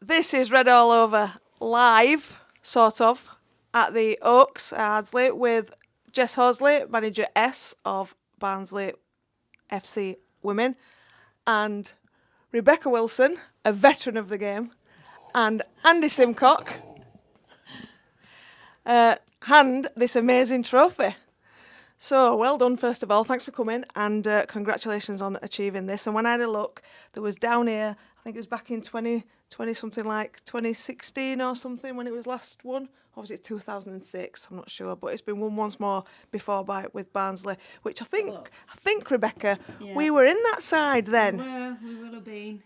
This is Red All Over live, sort of, at the Oaks at Ardsley with Jess Horsley, manager S of Barnsley FC Women, and Rebecca Wilson, a veteran of the game, and Andy Simcock, hand this amazing trophy. So, well done, first of all. Thanks for coming, and congratulations on achieving this. And when I had a look, there was down here, I think it was back in 2020, something like 2016 or something, when it was last won. Or was it 2006? I'm not sure, but it's been won once more before with Barnsley, which I think, Rebecca, we were in that side then. We will have been.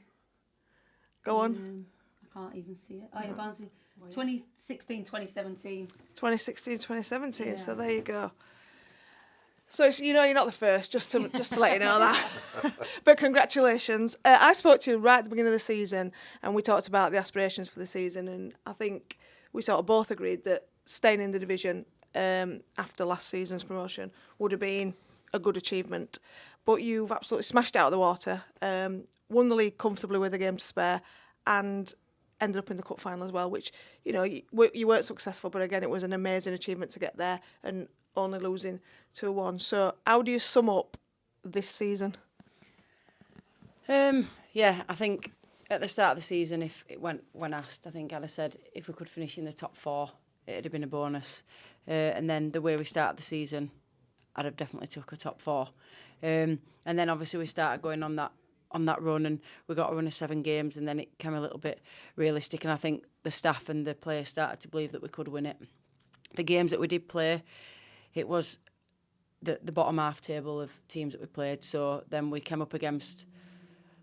Go on. I can't even see it. Oh, yeah, Barnsley. 2016, 2017. 2016, 2017, Yeah. So there you go. So you're not the first, just to let you know that. But congratulations. I spoke to you right at the beginning of the season, and we talked about the aspirations for the season, and I think we sort of both agreed that staying in the division after last season's promotion would have been a good achievement. But you've absolutely smashed it out of the water, won the league comfortably with a game to spare, and ended up in the cup final as well, which, you weren't successful, but again, it was an amazing achievement to get there, and only losing 2-1. So how do you sum up this season? I think at the start of the season, when asked, I think I'd have said if we could finish in the top 4, it'd have been a bonus. And then the way we started the season, I'd have definitely took a top 4. And then obviously we started going on that run, and we got a run of 7 games, and then it came a little bit realistic, and I think the staff and the players started to believe that we could win it. The games that we did play, it was the bottom half table of teams that we played, so then we came up against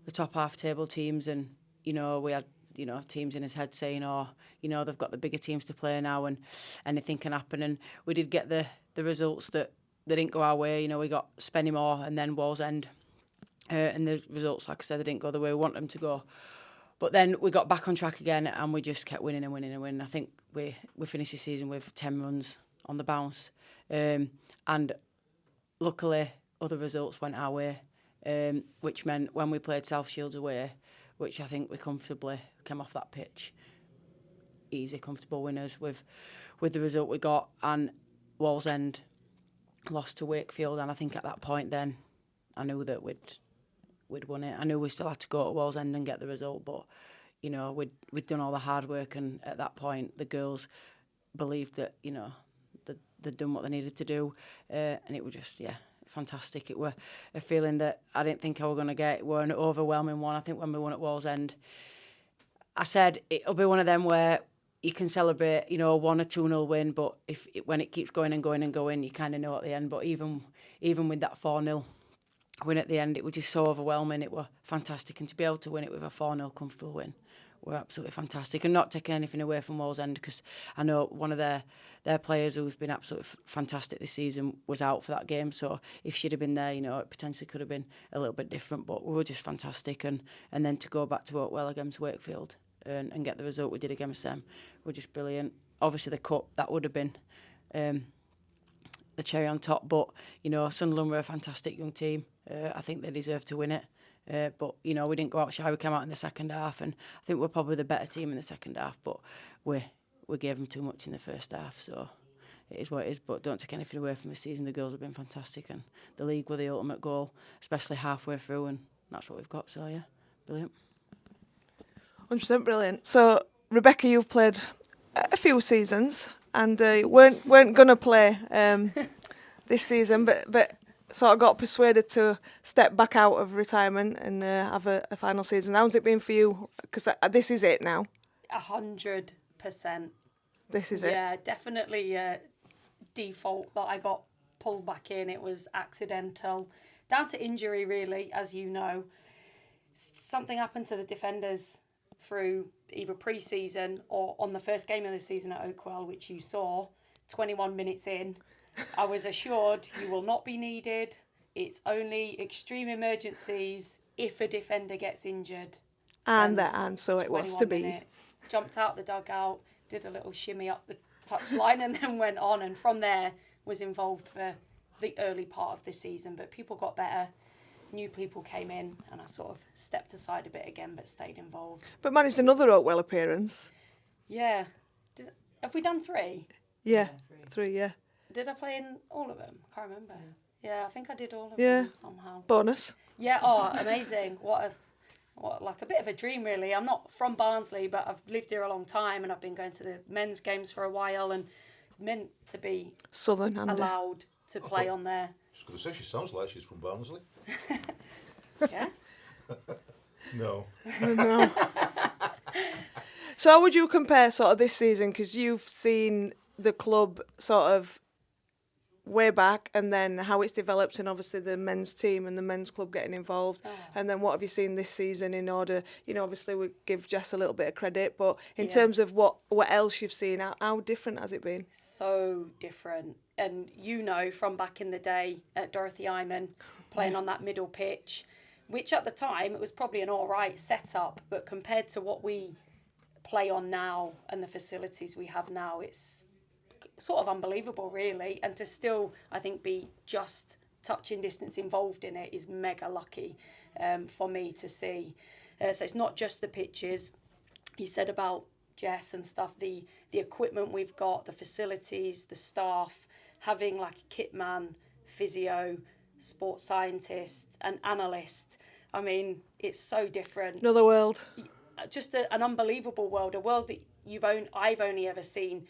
the top half table teams, and we had teams in his head saying, they've got the bigger teams to play now and anything can happen, and we did get the results that they didn't go our way. We got Spennymoor and then Wallsend, and the results, like I said, they didn't go the way we want them to go. But then we got back on track again, and we just kept winning and winning and winning. I think we finished the season with 10 runs on the bounce, and luckily other results went our way, which meant when we played South Shields away, which I think we comfortably came off that pitch, easy, comfortable winners with the result we got. And Wallsend lost to Wakefield, and I think at that point then I knew that we'd won it. I knew we still had to go to Wallsend and get the result, but we'd done all the hard work, and at that point the girls believed that they'd done what they needed to do, and it was just fantastic. It were a feeling that I didn't think I were going to get. It were an overwhelming one. I think when we won at Wallsend, I said it'll be one of them where you can celebrate, a 1 or 2-0 win, but when it keeps going and going and going, you kind of know at the end. But even with that 4-0 win at the end, it was just so overwhelming. It were fantastic, and to be able to win it with a 4-0 comfortable win were absolutely fantastic, and not taking anything away from Wallsend, because I know one of their players who's been absolutely fantastic this season was out for that game, so if she'd have been there, it potentially could have been a little bit different, but we were just fantastic, and then to go back to Oakwell against Wakefield and get the result we did against them were just brilliant. Obviously the cup, that would have been the cherry on top, but Sunderland were a fantastic young team. I think they deserved to win it. But, we didn't go out shy. We came out in the second half, and I think we're probably the better team in the second half, but we gave them too much in the first half, so it is what it is. But don't take anything away from the season. The girls have been fantastic, and the league were the ultimate goal, especially halfway through, and that's what we've got. So, yeah, brilliant. 100% brilliant. So, Rebecca, you've played a few seasons, and weren't going to play this season, but sort of got persuaded to step back out of retirement and have a final season. How's it been for you? Because this is it now. 100%. This is it. Yeah, definitely default that I got pulled back in. It was accidental, down to injury really, as you know. Something happened to the defenders through either pre-season or on the first game of the season at Oakwell, which you saw 21 minutes in. I was assured you will not be needed. It's only extreme emergencies if a defender gets injured. And so it was to be. Minutes, jumped out the dugout, did a little shimmy up the touchline, and then went on. And from there was involved for the early part of the season. But people got better. new people came in, and I sort of stepped aside a bit again, but stayed involved. But managed another Oakwell appearance. Yeah. Have we done 3? Yeah, 3, yeah. Did I play in all of them? I can't remember. Yeah, I think I did all of Yeah. them somehow. Bonus. Yeah, oh, amazing. What like a bit of a dream, really. I'm not from Barnsley, but I've lived here a long time, and I've been going to the men's games for a while, and meant to be Southern Andy. allowed to play on there. I was going to say, she sounds like she's from Barnsley. Yeah. No. No. So how would you compare sort of this season? Because you've seen the club sort of way back, and then how it's developed, and obviously the men's team and the men's club getting involved. And then what have you seen this season in order, obviously we give Jess a little bit of credit, but in terms of what else you've seen, how different has it been? So different. And from back in the day at Dorothy Iman, playing on that middle pitch, which at the time it was probably an all right setup, but compared to what we play on now and the facilities we have now, it's sort of unbelievable, really. And to still, I think, be just touching distance involved in it is mega lucky for me to see. So it's not just the pitches. You said about Jess and stuff, the equipment we've got, the facilities, the staff, having like a kit man, physio, sports scientist, an analyst. I mean, it's so different. Another world. Just an unbelievable world, a world that I've only ever seen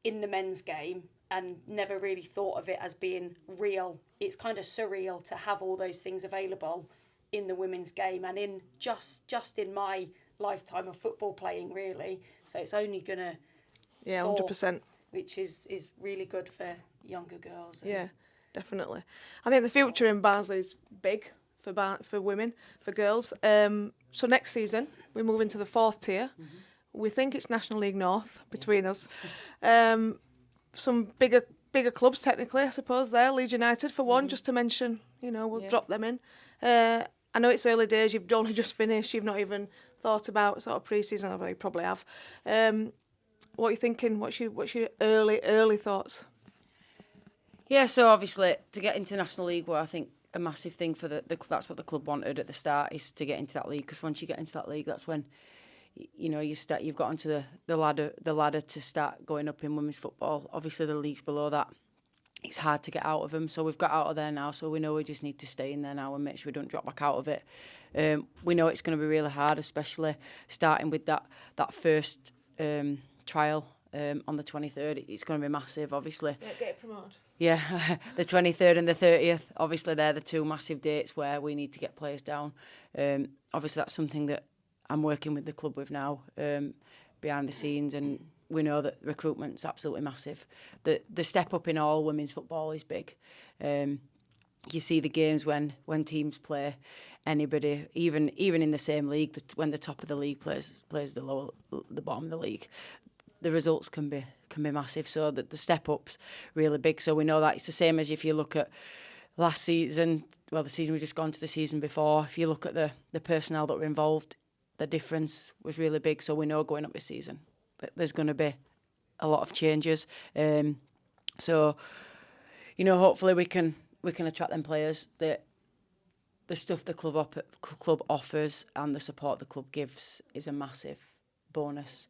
in the men's game and never really thought of it as being real. It's kind of surreal to have all those things available in the women's game and in just in my lifetime of football playing, really. So it's only gonna soar, 100%. which is really good for younger girls. Yeah, definitely. I think the future in Barnsley is big for women, for girls. So next season we move into the 4th tier. We think it's National League North between us. Some bigger clubs technically, I suppose. There, Leeds United for one, just to mention. We'll drop them in. I know it's early days. You've only just finished. You've not even thought about sort of pre-season. Although you probably have. What are you thinking? What's your early thoughts? Yeah, so obviously to get into National League, well, I think a massive thing for that's what the club wanted at the start, is to get into that league, because once you get into that league, that's when you've got onto the ladder to start going up in women's football. Obviously the leagues below that, it's hard to get out of them, so we've got out of there now, so we know we just need to stay in there now and make sure we don't drop back out of it. We know it's going to be really hard, especially starting with that first trial on the 23rd. It's going to be massive, obviously. Yeah, get it promoted. Yeah, the 23rd and the 30th, obviously they're the 2 massive dates where we need to get players down. Obviously that's something that I'm working with the club with now, behind the scenes, and we know that recruitment's absolutely massive. The step up in all women's football is big. You see the games when teams play anybody, even in the same league, when the top of the league plays the bottom of the league, the results can be massive. So that the step up's really big. So we know that it's the same as if you look at last season, well, the season we've just gone to, the season before. If you look at the personnel that were involved, the difference was really big. So we know going up this season that there's going to be a lot of changes. So hopefully we can attract them players. The stuff the club offers and the support the club gives is a massive bonus.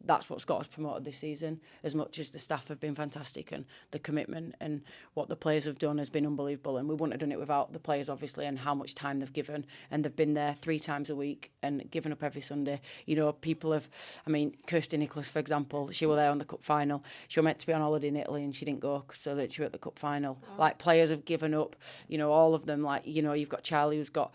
That's what's got us promoted this season. As much as the staff have been fantastic, and the commitment and what the players have done has been unbelievable, and we wouldn't have done it without the players, obviously, and how much time they've given, and they've been there 3 times a week and given up every Sunday. People have, Kirsty Nicholas, for example, she was there on the cup final. She was meant to be on holiday in Italy and she didn't go, so that she was at the cup final. Oh. Like, players have given up, all of them. Like, you've got Charlie who's got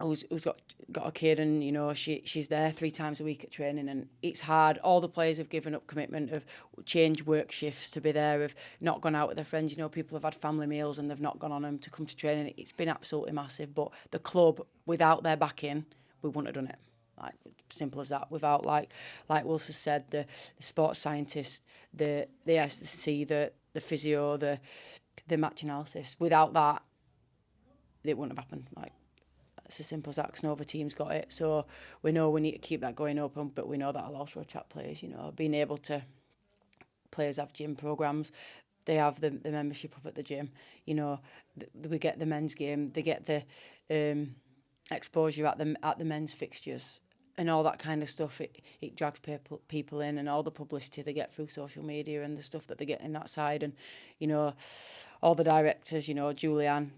a kid, and she's there 3 times a week at training, and it's hard. All the players have given up commitment, of change work shifts to be there, have not gone out with their friends. People have had family meals and they've not gone on them to come to training. It's been absolutely massive. But the club, without their backing, we wouldn't have done it. Like, simple as that. Without, like Wills has said, the sports scientist, the SC, the physio, the match analysis. Without that, it wouldn't have happened. Like, it's as simple as that, because no other team's got it. So we know we need to keep that going up, but we know that'll also attract players. Being able to, players have gym programs, they have the membership up at the gym. You know, we get the men's game. They get the exposure at the men's fixtures and all that kind of stuff. It drags people in, and all the publicity they get through social media and the stuff that they get in that side. And, you know, all the directors, you know, Julianne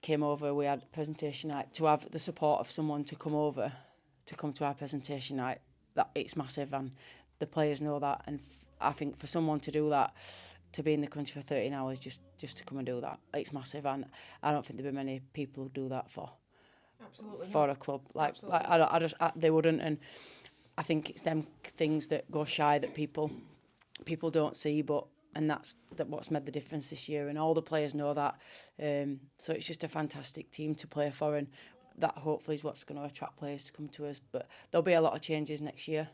came over, we had a presentation night. To have the support of someone to come to our presentation night, that it's massive, and the players know that. And I think for someone to do that, to be in the country for 13 hours just to come and do that, it's massive. And I don't think there'd be many people who do that for a club. Like they wouldn't. And I think it's them things that go shy that people don't see, and that's what's made the difference this year. And all the players know that. So it's just a fantastic team to play for, and that hopefully is what's going to attract players to come to us. But there'll be a lot of changes next year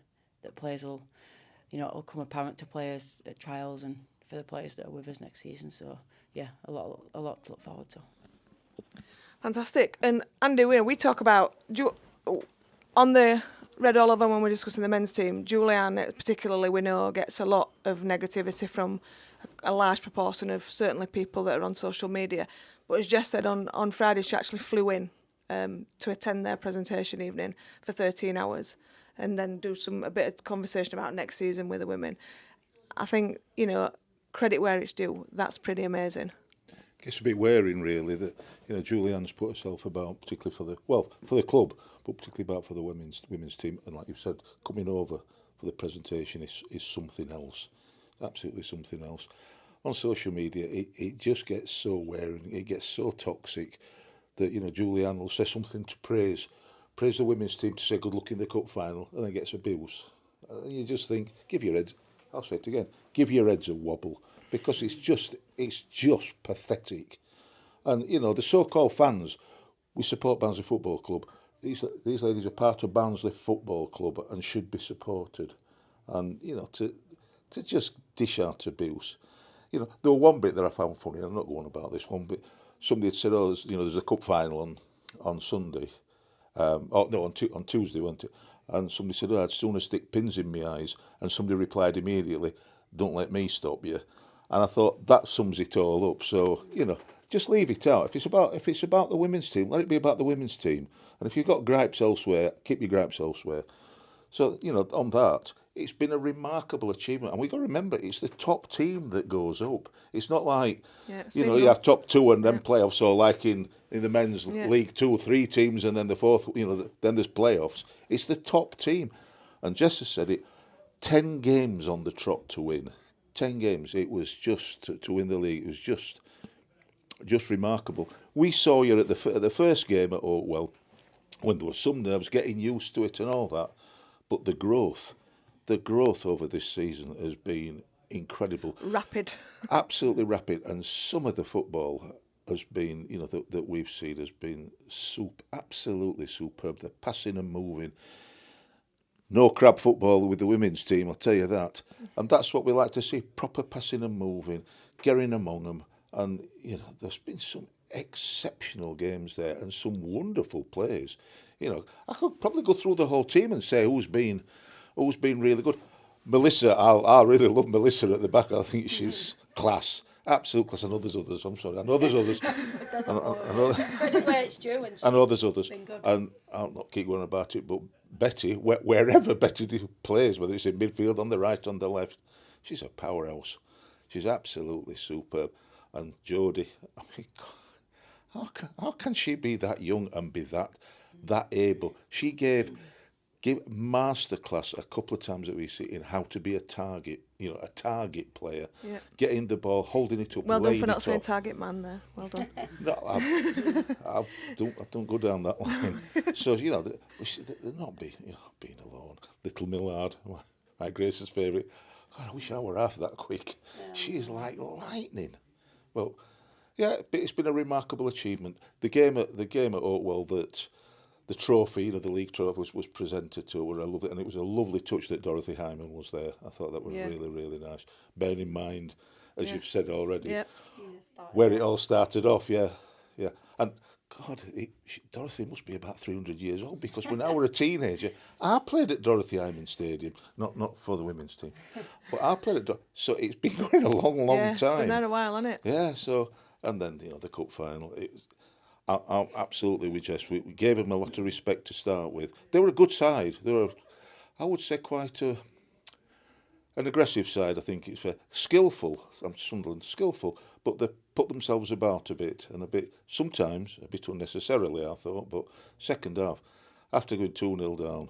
that players will, you know, it'll come apparent to players at trials and for the players that are with us next season. So yeah, a lot to look forward to. Fantastic. And Andy, we talk about on the Red Oliver when we're discussing the men's team. Julianne, particularly, we know gets a lot of negativity from a large proportion of certainly people that are on social media. But as Jess said, on Friday she actually flew in to attend their presentation evening for 13 hours and then do a bit of conversation about next season with the women. I think, you know, credit where it's due. That's pretty amazing. It's a bit wearing, really, that, you know, Julianne's put herself about, particularly for the club, but particularly about for the women's team. And like you said, coming over for the presentation is something else, absolutely something else. On social media, it just gets so wearing, it gets so toxic that, you know, Julianne will say something to praise the women's team, to say good luck in the cup final, and then gets abused. And you just think, I'll say it again, give your heads a wobble, because it's just pathetic. And, you know, the so-called fans, we support Barnsley Football Club. These ladies are part of Barnsley Football Club and should be supported. And, you know, to just dish out abuse. You know, there was one bit that I found funny, and I'm not going about this one, but somebody had said, there's a cup final on Sunday. On Tuesday, wasn't it? And somebody said, I'd sooner stick pins in my eyes. And somebody replied immediately, don't let me stop you. And I thought, that sums it all up. So, you know, just leave it out. If it's about the women's team, let it be about the women's team. And if you've got gripes elsewhere, keep your gripes elsewhere. So, you know, on that, it's been a remarkable achievement. And we've got to remember, it's the top team that goes up. It's not like, you have top two and then playoffs, or like in the men's league, 2 or 3 teams and then the fourth, you know, then there's playoffs. It's the top team. And Jess has said it, 10 games on the trot to win. 10 games. It was just to win the league. It was just remarkable. We saw you at the first game at Oakwell, when there was some nerves, getting used to it and all that. But the growth over this season has been incredible. Rapid. Absolutely rapid. And some of the football has been, you know, that we've seen has been absolutely superb. The passing and moving. No crab football with the women's team, I'll tell you that. And that's what we like to see, proper passing and moving, getting among them. And, you know, there's been some exceptional games there and some wonderful players. You know, I could probably go through the whole team and say who's been really good. Melissa, I really love Melissa at the back. I think she's class. Absolute class. I know there's others. I'm sorry. I know there's others. I know there's others. And I'll not keep going about it, but Betty, wherever Betty plays, whether it's in midfield, on the right, on the left, she's a powerhouse. She's absolutely superb. And Jodie, I mean, how can she be that young and be that able? She gave masterclass a couple of times that we see in how to be a target player, getting the ball, holding it up. Well done for not saying target man there. Well done. No, I don't go down that line. So, you know, they're not being alone. Little Millard, my Grace's favourite. God, I wish I were half that quick. Yeah. She is like lightning. Well, yeah, but it's been a remarkable achievement. The game at Oakwell, that the trophy, you know, the league trophy was presented to her, and it was a lovely touch that Dorothy Hyman was there. I thought that was really, really nice. Bearing in mind, as you've said already, where it all started off, and God, Dorothy must be about 300 years old because when I was a teenager, I played at Dorothy Hyman Stadium, not for the women's team, but I played at so it's been going a long Yeah, time. it's been there a while, hasn't it? Yeah, so and then the cup final. I absolutely we gave them a lot of respect to start with. They were a good side. They were, I would say, quite an aggressive side. I think it's fair. Skillful. I'm Sunderland skillful, but they put themselves about a bit sometimes a bit unnecessarily. I thought, but second half, after going 2-0 down,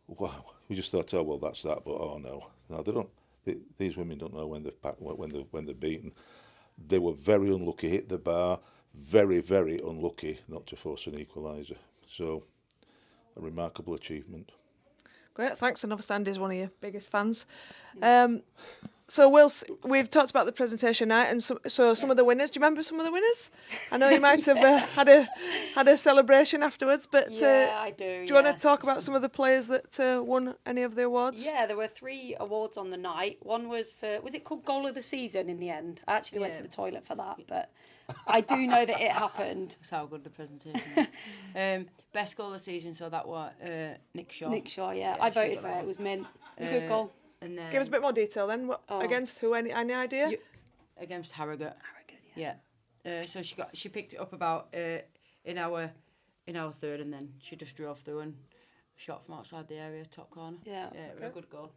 wow, we just thought, oh well, that's that. But oh no, they don't. These women don't know when they're beaten. They were very unlucky, hit the bar, very, very unlucky not to force an equaliser. So, a remarkable achievement. Great, thanks. And obviously Andy's one of your biggest fans. So we've talked about the presentation night, and so some of the winners. Do you remember some of the winners? I know you might have had a celebration afterwards, but Yeah, I do. Do you want to talk about some of the players that won any of the awards? Yeah, there were 3 awards on the night. One was it called Goal of the Season in the end? I actually went to the toilet for that, but I do know that it happened. That's how good the presentation is. Best goal of the season, so that was Nick Shaw. Nick Shaw, yeah. I voted for it. It was mint. A good goal. And then Give us a bit more detail then. Against who? Any idea? against Harrogate. Yeah. So she picked it up about in our third, and then she just drove through and shot from outside the area, top corner. Yeah. A good goal.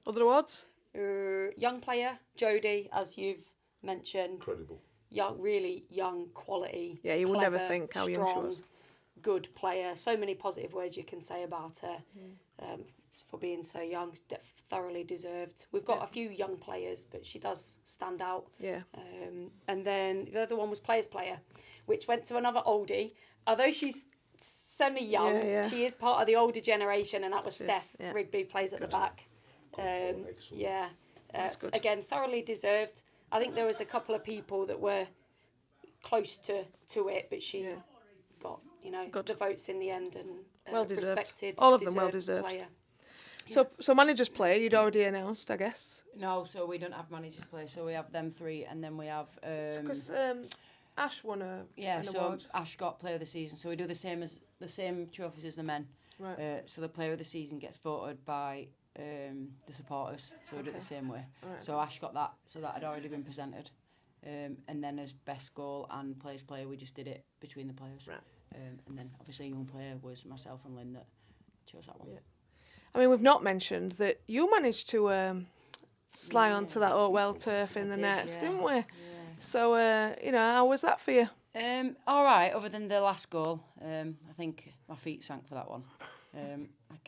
Other awards? Young player, Jodie, as you've mentioned. Incredible. Really young, quality. Yeah, you would clever, never think how young she strong, was. Good player. So many positive words you can say about her for being so young. Thoroughly deserved. We've got a few young players, but she does stand out. Yeah. And then the other one was Players Player, which went to another oldie. Although she's semi-young, she is part of the older generation, and that was Steph Rigby, plays at the back. Yeah. That's good. Again, thoroughly deserved. I think there was a couple of people that were close to it, but she got the votes in the end, and well deserved. Respected, all of them well deserved. Player. So managers play. You'd already announced, I guess. No, so we don't have managers play. So we have them 3, and then we have. Because Ash won an so award. Ash got player of the season. So we do the same trophies as the men. Right. So the player of the season gets voted by the supporters. So we do it the same way. Right. So Ash got that. So that had already been presented. And then as best goal and players player, we just did it between the players. Right. And then obviously young player was myself and Lynn that chose that one. Yeah. I mean, we've not mentioned that you managed to slide onto that Oakwell turf in the nets, didn't we? Yeah. So, how was that for you? All right, other than the last goal. I think my feet sank for that one.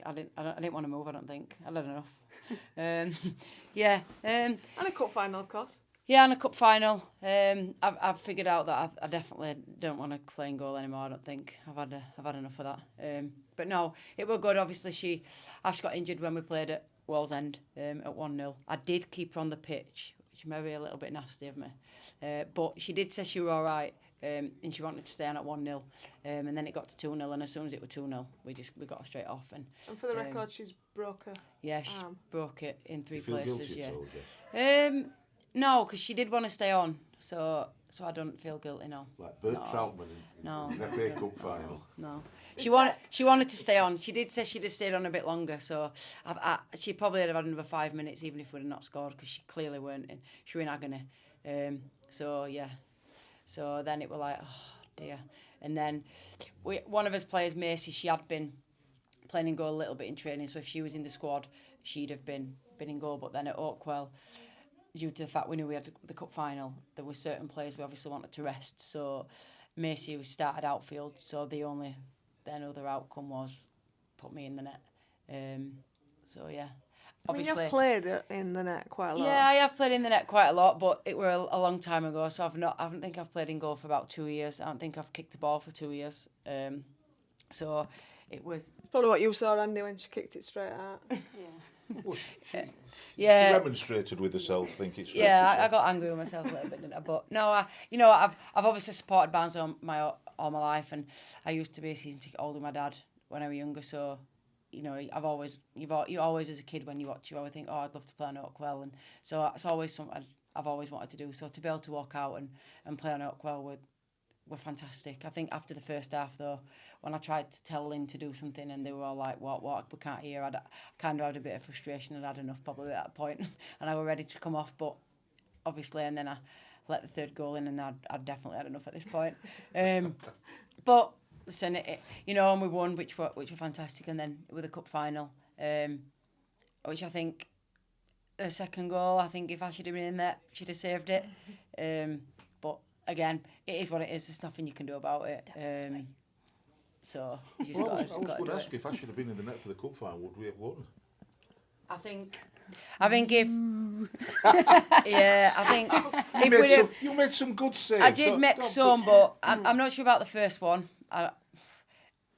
I didn't want to move, I don't think. I had enough. And a cup final, of course. Yeah, and a cup final. I've figured out that I definitely don't want to play in goal anymore. I don't think I've had enough of that. But no, it was good. Obviously, Ash got injured when we played at Wallsend at 1-0. I did keep her on the pitch, which may be a little bit nasty of me. But she did say she was all right, and she wanted to stay on at 1-0. And then it got to 2-0, and as soon as it was 2-0, we got her straight off. And for the record, she's broke her she arm. broke it in 3 You feel places. guilty Yeah. at all, Jess? No, because she did want to stay on, so I don't feel guilty, no. Like Bert Troutman in the FA Cup final. No. She wanted to stay on. She did say she'd have stayed on a bit longer, so she probably would have had another 5 minutes, even if we'd have not scored, because she clearly weren't in. She were in agony. So then it was like, oh dear. And then one of us players, Macy, she had been playing in goal a little bit in training, so if she was in the squad, she'd have been in goal. But then at Oakwell, due to the fact we knew we had the cup final, there were certain players we obviously wanted to rest. So Macy started outfield, so then other outcome was put me in the net. So yeah, obviously. I mean, you've played in the net quite a lot. Yeah, I have played in the net quite a lot, but it were a long time ago. So I don't think I've played in goal for about 2 years. I don't think I've kicked a ball for 2 years. So it was. It's probably what you saw, Andy, when she kicked it straight out. Well, she Yeah. remonstrated with herself, think it's Yeah, I got angry with myself a little bit, didn't I? But no, I've obviously supported Barnsley all my life, and I used to be a season ticket holder with my dad when I was younger. So, you always as a kid when you watch, you always think, oh, I'd love to play on Oakwell, and so it's always something I've always wanted to do. So to be able to walk out and play on Oakwell with were fantastic. I think after the first half, though, when I tried to tell Lynn to do something and they were all like, what, we can't hear, I kind of had a bit of frustration and had enough probably at that point and I were ready to come off, but obviously, and then I let the third goal in and I'd definitely had enough at this point. But listen, and we won, which were fantastic, and then with the cup final, which I think the second goal, I think if I should have been in there, she'd have saved it. But again, it is what it is. There's nothing you can do about it. So you just got to do it. I was going to ask if I should have been in the net for the cup final, would we have won? I think if I think if we'd have, you made some good saves. I did make some, but I'm not sure about the first one. I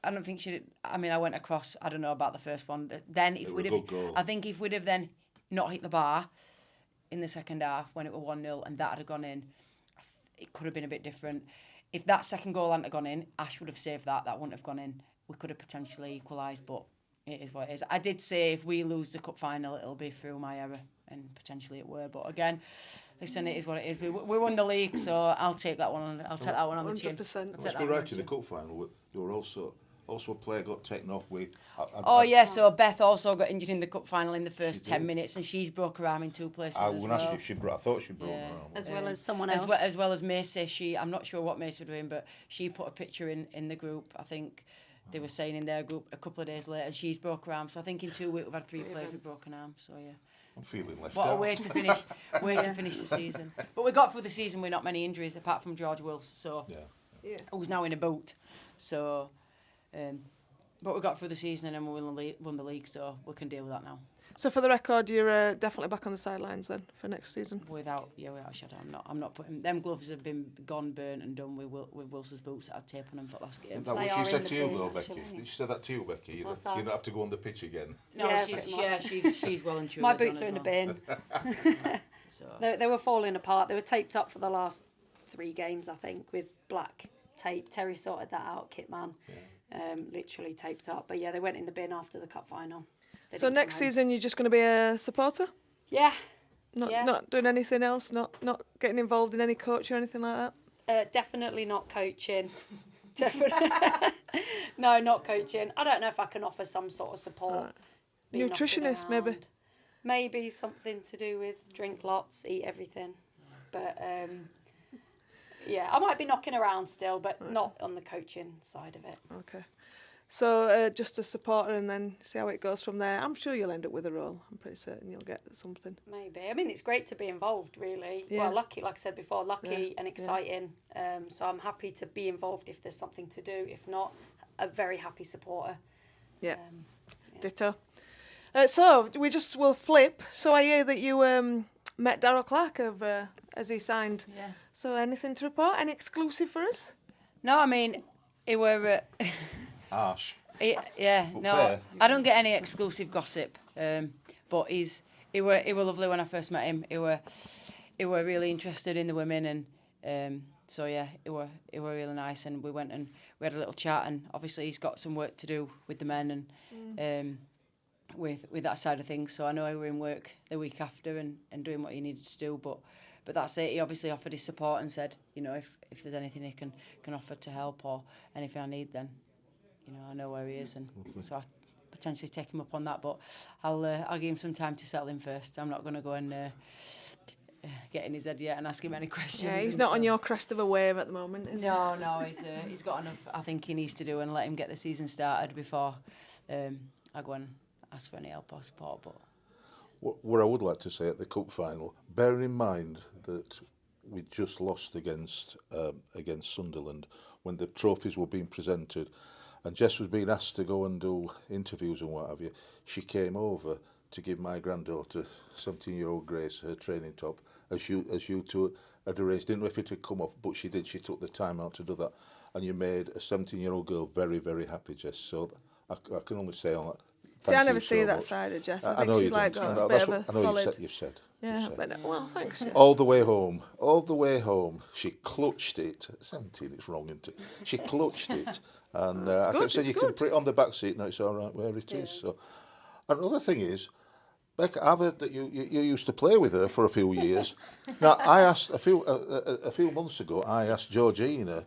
don't think she did. I mean, I went across. I don't know about the first one. Then if we'd have, I think if we'd have then not hit the bar in the second half when it were 1-0 and that had gone in, it could have been a bit different. If that second goal hadn't gone in, Ash would have saved that. That wouldn't have gone in. We could have potentially equalised, but it is what it is. I did say if we lose the cup final, it'll be through my error, and potentially it were. But again, listen, it is what it is. We won the league, so I'll take that one. I'll take that one on the chin. 100%. Let's be right in the cup final. There were also a player got taken off with. So Beth also got injured in the cup final in the first 10 minutes, and she's broke her arm in 2 places. I was going to ask you if she broke. I thought she broke her arm. As well as someone else. As well as Macy. I'm not sure what Macy were doing, but she put a picture in the group. I think they were saying in their group a couple of days later, and she's broke her arm. So I think in 2 weeks we've had 3 players with broken arms. So yeah. I'm feeling left What out. a way to finish! To finish the season. But we got through the season with not many injuries, apart from George Wills. So who's now in a boot. So. But we got through the season and then we won the league, so we can deal with that now. So for the record, you're definitely back on the sidelines then for next season. Without a shadow, I'm not putting them gloves have been gone, burnt, and done with Wilson's boots that had tape on them for last game. Is that what she said to you though, Becky? Did she say that to you, Becky? You don't have to go on the pitch again. No, Yeah, she's well and truly. My boots done are in as the bin. So. They were falling apart. They were taped up for the last 3 games, I think, with black tape. Terry sorted that out, Kitman. Literally taped up. But yeah, they went in the bin after the cup final. So next season you're just going to be a supporter? Yeah. Not doing anything else? Not getting involved in any coach or anything like that? Definitely not coaching. Definitely. No, not coaching. I don't know if I can offer some sort of support. Be Nutritionist, knocking maybe? around. Maybe something to do with drink lots, eat everything. But yeah, I might be knocking around still, but not on the coaching side of it. Okay. So just a supporter and then see how it goes from there. I'm sure you'll end up with a role. I'm pretty certain you'll get something. Maybe. I mean, it's great to be involved, really. Yeah. Well, lucky, like I said before, and exciting. So I'm happy to be involved if there's something to do. If not, a very happy supporter. Yeah. Ditto. So we'll flip. So I hear that you met Darryl Clark as he signed. Yeah. So anything to report? Any exclusive for us? No, I mean, it were. Harsh. Yeah, But no, fair. I don't get any exclusive gossip. But he were lovely when I first met him. He were really interested in the women, and so yeah, it were really nice. And we went and we had a little chat. And obviously he's got some work to do with the men and with that side of things. So I know he were in work the week after and doing what he needed to do. But that's it. He obviously offered his support and said, if there's anything he can offer to help or anything I need, then I know where he is, and so I potentially take him up on that. But I'll give him some time to settle in first. I'm not going to go and get in his head yet and ask him any questions. Yeah, he's not on your crest of a wave at the moment, is he? No, he's got enough. I think he needs to do and let him get the season started before I go and ask for any help or support. But What I would like to say at the cup final, bearing in mind that we just lost against Sunderland when the trophies were being presented, and Jess was being asked to go and do interviews and what have you. She came over to give my granddaughter, 17-year-old Grace, her training top, as you two had arranged. Didn't know if it had come off, but she did. She took the time out to do that, and you made a 17-year-old girl very, very happy, Jess. So I can only say on that. See, I thank never you see so that much. side of Jess. I I think know she's you like don't. got a No, bit that's of a what I know solid. you've said. Yeah, but well, thanks. Yeah. All the way home, she clutched it. 17, it's wrong, isn't it? She clutched it, and I good, kept saying, it's you can good. put it on the back seat. No, it's all right where it is. So, another thing is, Becca, I've heard that you used to play with her for a few years. Now, I asked a few months ago. I asked Georgina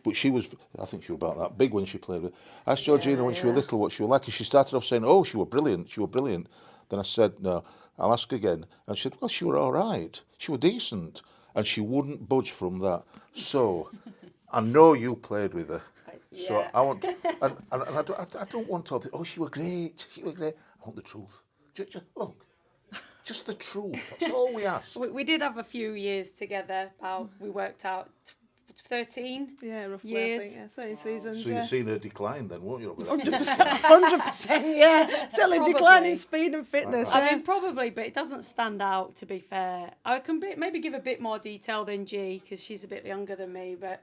but she was, I think she was about that big when she played with. I asked Georgina when she was little what she was like, and she started off saying, "Oh, she was brilliant, she was brilliant." Then I said, "No, I'll ask again," and she said, "Well, she was all right, she was decent," and she wouldn't budge from that. So, I know you played with her. So Yeah. I want, and I don't want all the, oh, she was great, she was great. I want the truth. Look, just the truth. That's all we ask. We did have a few years together. We worked out 13 Yeah, roughly. years. I think, yeah, 30 seasons. So Yeah. you've seen her decline then, won't you? Over that? 100%, yeah. Certainly Probably. declining speed and fitness. I Yeah. mean, probably, but it doesn't stand out, to be fair. I can maybe give a bit more detail than G, because she's a bit younger than me, but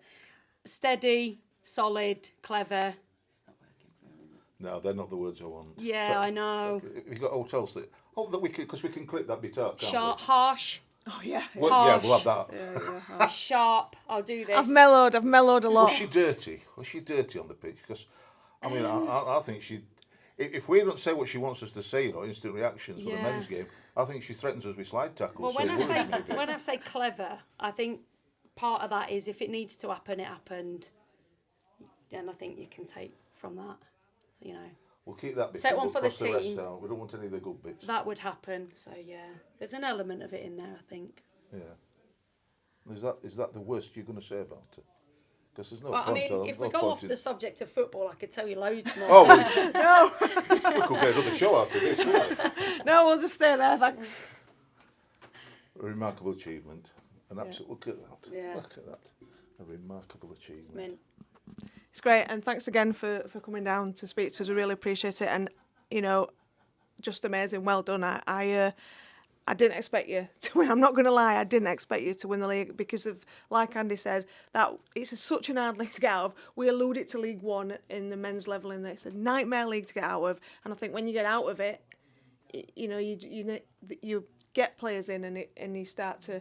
steady, solid, clever. No, they're not the words I want. Yeah, I know. We've got hotels that, that we can, because we can clip that bit out, can't Sharp, harsh, Oh, yeah. we? Well, yeah, we'll have that. sharp. I'll do this. I've mellowed a lot. Was she dirty? Was she dirty on the pitch? Because, I mean, I think she, if we don't say what she wants us to say, instant reactions for the Yeah. men's game, I think she threatens us with slide tackles. Well, so when it worries me a bit. I say clever, I think part of that is if it needs to happen, it happened. Then I think you can take from that. So, We'll keep that bit. Take but one we'll for the cross the rest team. out. We don't want any of the good bits. that would happen. So yeah, there's an element of it in there, I think. Yeah. Is that the worst you're going to say about it? Because there's no Well, I point. mean, if we go off the subject of football, I could tell you loads more. Oh, we could get another show out of this, couldn't we? No, we'll just stay there, thanks. A remarkable achievement. An absolute look at that. Yeah. Look at that. A remarkable achievement. Mint. It's great, and thanks again for coming down to speak to us. We really appreciate it, and just amazing. Well done. I didn't expect you to win. I'm not going to lie. I didn't expect you to win the league because of, like Andy said, that it's such an hard league to get out of. We alluded to League One in the men's level, and it's a nightmare league to get out of. And I think when you get out of it, you get players in, and you start to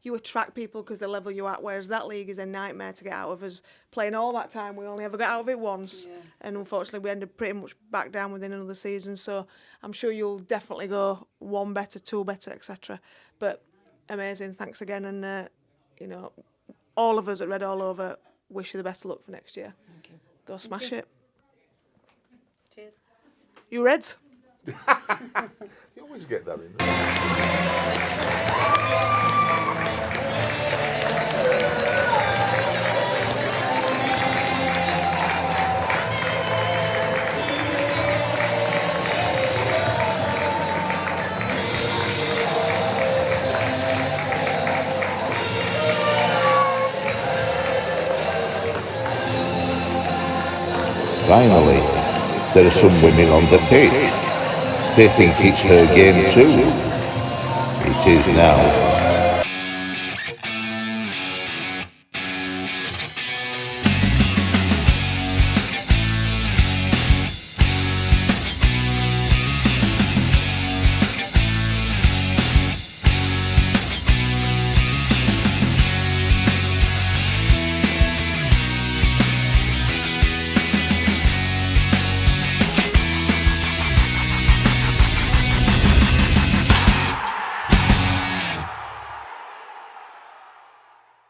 you attract people because they level you out. Whereas that league is a nightmare to get out of. Us playing all that time, we only ever got out of it once, and unfortunately we ended pretty much back down within another season. So I'm sure you'll definitely go one better, two better, etc. But amazing, thanks again, and all of us at Red All Over wish you the best of luck for next year. Thank you. Go smash it. Cheers. You Reds? You always get that in. Finally, there are some women on the pitch. They think it's her game too. It is now.